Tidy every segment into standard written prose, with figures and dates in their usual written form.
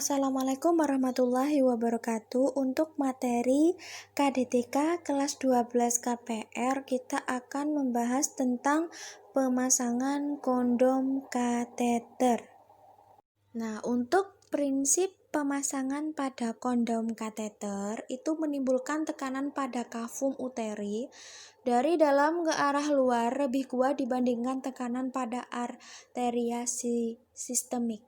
Assalamualaikum warahmatullahi wabarakatuh. Untuk materi KDTK kelas 12 KPR, kita akan membahas tentang pemasangan kondom kateter. Nah, untuk prinsip pemasangan pada kondom kateter itu menimbulkan tekanan pada kafum uteri dari dalam ke arah luar lebih kuat dibandingkan tekanan pada arteria sistemik.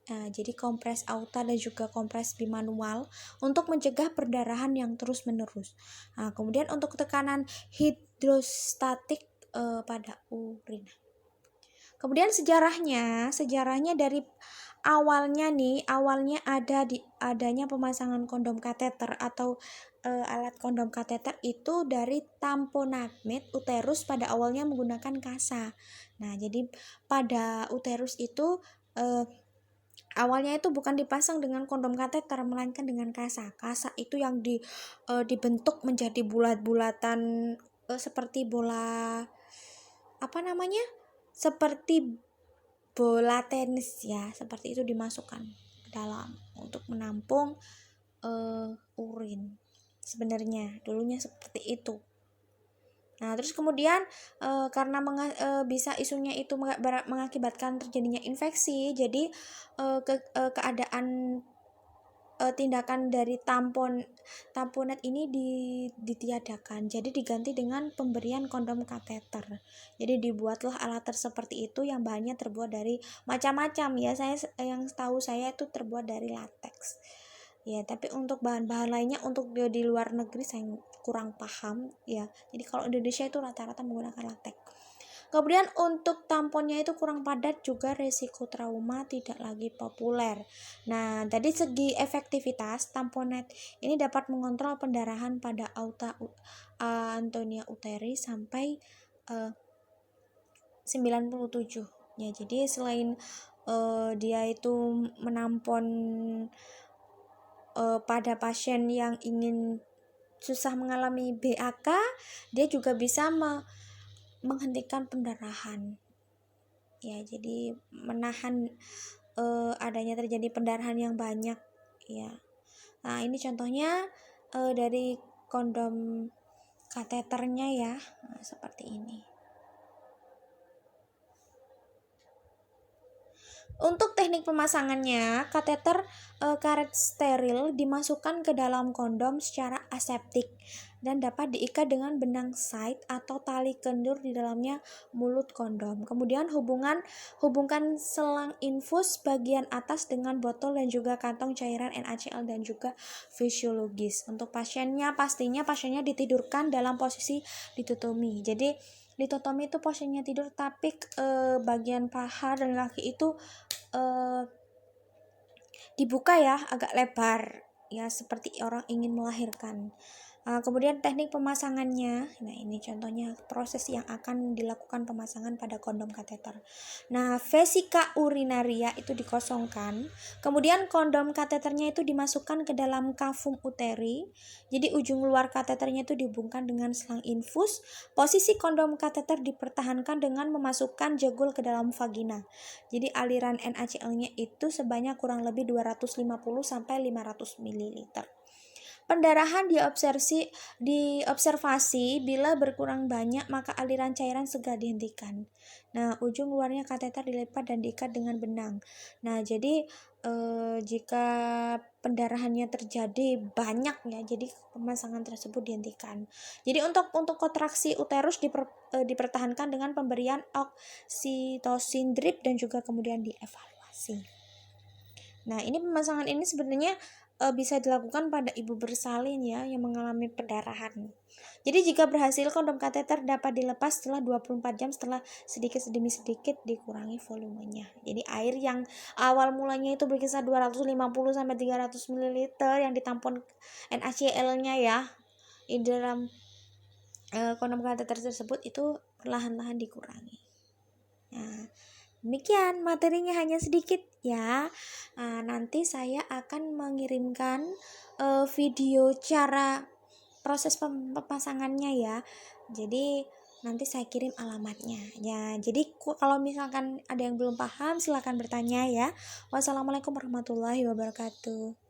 Nah, jadi kompres auta dan juga kompres bimanual untuk mencegah perdarahan yang terus-menerus. Nah, kemudian untuk tekanan hidrostatik pada urin. Kemudian sejarahnya dari awalnya adanya pemasangan kondom kateter atau alat kondom kateter itu dari tamponade uterus pada awalnya menggunakan kasa. Nah, jadi pada uterus itu awalnya itu bukan dipasang dengan kondom kateter melainkan dengan kasa. Kasa itu yang dibentuk menjadi bulat-bulatan seperti bola seperti bola tenis ya, seperti itu dimasukkan ke dalam untuk menampung urin. Sebenarnya dulunya seperti itu. Nah, terus kemudian karena bisa isunya itu mengakibatkan terjadinya infeksi, jadi keadaan tindakan dari tamponet ini ditiadakan. Jadi diganti dengan pemberian kondom kateter. Jadi dibuatlah alat seperti itu yang bahannya terbuat dari macam-macam ya. Yang tahu saya itu terbuat dari lateks. Ya, tapi untuk bahan-bahan lainnya untuk di luar negeri saya kurang paham ya. Jadi kalau Indonesia itu rata-rata menggunakan lateks. Kemudian untuk tamponnya itu kurang padat, juga resiko trauma tidak lagi populer. Nah, dari segi efektivitas, tamponet ini dapat mengontrol pendarahan pada auta Antonia uteri sampai 97. Ya, jadi selain dia itu menampon pada pasien yang ingin susah mengalami BAK, dia juga bisa menghentikan pendarahan. Ya, jadi menahan adanya terjadi pendarahan yang banyak ya. Nah, ini contohnya dari kondom kateternya ya. Nah, seperti ini. Untuk teknik pemasangannya, kateter karet steril dimasukkan ke dalam kondom secara aseptik dan dapat diikat dengan benang side atau tali kendur di dalamnya mulut kondom. Kemudian hubungkan selang infus bagian atas dengan botol dan juga kantong cairan NaCl dan juga fisiologis. Untuk pastinya pasiennya ditidurkan dalam posisi ditotomi. Jadi ditotomi itu posisinya tidur, tapi bagian paha dan kaki itu dibuka ya, agak lebar ya, seperti orang ingin melahirkan. Kemudian teknik pemasangannya, nah ini contohnya proses yang akan dilakukan pemasangan pada kondom kateter. Nah, vesika urinaria itu dikosongkan, kemudian kondom kateternya itu dimasukkan ke dalam kafum uteri. Jadi ujung luar kateternya itu dihubungkan dengan selang infus. Posisi kondom kateter dipertahankan dengan memasukkan jegul ke dalam vagina. Jadi aliran NaCl-nya itu sebanyak kurang lebih 250 sampai 500 ml. Pendarahan diobservasi bila berkurang banyak maka aliran cairan segera dihentikan. Nah, ujung luarnya kateter dilipat dan diikat dengan benang. Nah, jadi jika pendarahannya terjadi banyak ya, jadi pemasangan tersebut dihentikan. Jadi untuk kontraksi uterus dipertahankan dengan pemberian oksitosin drip dan juga kemudian dievaluasi. Nah, ini pemasangan ini sebenarnya bisa dilakukan pada ibu bersalin ya yang mengalami pendarahan. Jadi jika berhasil, kondom kateter dapat dilepas setelah 24 jam setelah sedikit demi sedikit dikurangi volumenya. Jadi air yang awal mulanya itu berkisar 250 sampai 300 ml yang ditampon NaCl-nya ya di dalam kondom kateter tersebut itu perlahan-lahan dikurangi. Nah, demikian materinya, hanya sedikit ya. Nanti saya akan mengirimkan video cara proses pemasangannya ya. Jadi nanti saya kirim alamatnya ya. Jadi kalau misalkan ada yang belum paham silahkan bertanya ya. Wassalamualaikum warahmatullahi wabarakatuh.